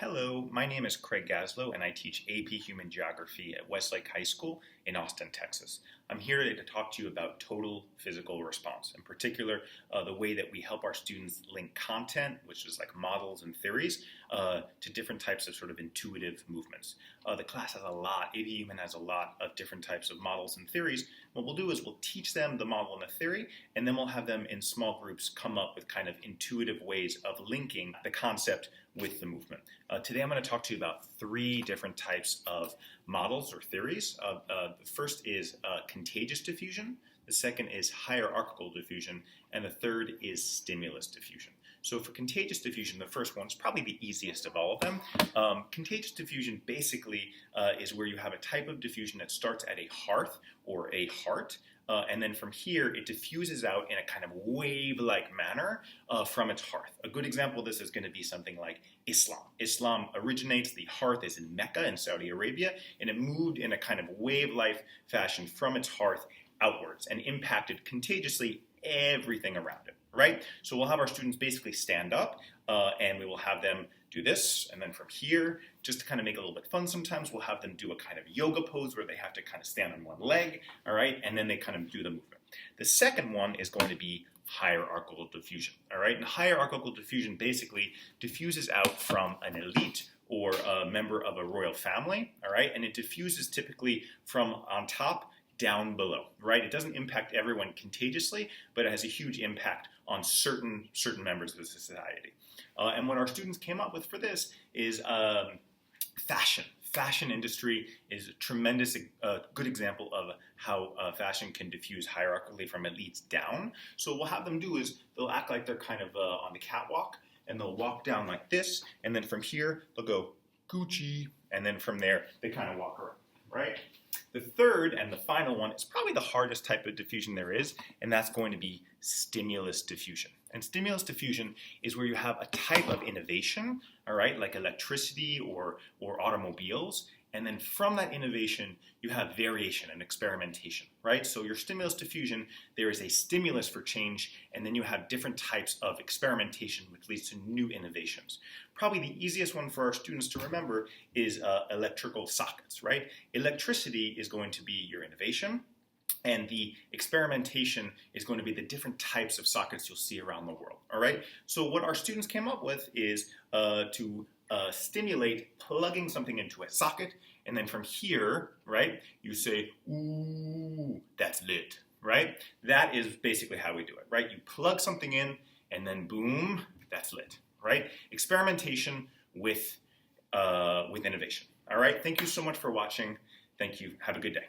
Hello, my name is Craig Gaslow and I teach AP Human Geography at Westlake High School in Austin, Texas. I'm here today to talk to you about total physical response, in particular the way that we help our students link content, which is like models and theories, to different types of sort of intuitive movements. The class has a lot, AP Human has a lot of different types of models and theories. What we'll do is we'll teach them the model and the theory, and then we'll have them in small groups come up with kind of intuitive ways of linking the concept with the movement. Today I'm going to talk to you about three different types of models or theories. The first is contagious diffusion, the second is hierarchical diffusion, and the third is stimulus diffusion. So for contagious diffusion, the first one is probably the easiest of all of them. Contagious diffusion basically is where you have a type of diffusion that starts at a hearth or a heart, and then from here it diffuses out in a kind of wave-like manner from its hearth. A good example of this is going to be something like Islam. Islam originates, the hearth is in Mecca in Saudi Arabia, and it moved in a kind of wave-like fashion from its hearth outwards and impacted contagiously everything around it, right? So we'll have our students basically stand up and we will have them do this, and then from here, just to kind of make it a little bit fun sometimes, we'll have them do a kind of yoga pose where they have to kind of stand on one leg, all right, and then they kind of do the movement. The second one is going to be hierarchical diffusion, all right, and hierarchical diffusion basically diffuses out from an elite or a member of a royal family, all right, and it diffuses typically from on top down below, right? It doesn't impact everyone contagiously, but it has a huge impact on certain members of the society. And what our students came up with for this is fashion. Fashion industry is a tremendous good example of how fashion can diffuse hierarchically from elites down. So what we'll have them do is they'll act like they're kind of on the catwalk, and they'll walk down like this, and then from here they'll go Gucci, and then from there they kind of walk around, right? The third and the final one is probably the hardest type of diffusion there is, and that's going to be stimulus diffusion. And stimulus diffusion is where you have a type of innovation, all right, like electricity or automobiles, and then from that innovation, you have variation and experimentation, right? So your stimulus diffusion, there is a stimulus for change, and then you have different types of experimentation, which leads to new innovations. Probably the easiest one for our students to remember is electrical sockets, right? Electricity is going to be your innovation, and the experimentation is going to be the different types of sockets you'll see around the world, all right? So what our students came up with is to stimulate plugging something into a socket, and then from here, right, you say, ooh, that's lit, right? That is basically how we do it, right? You plug something in, and then boom, that's lit, right? Experimentation with innovation, all right? Thank you so much for watching. Thank you. Have a good day.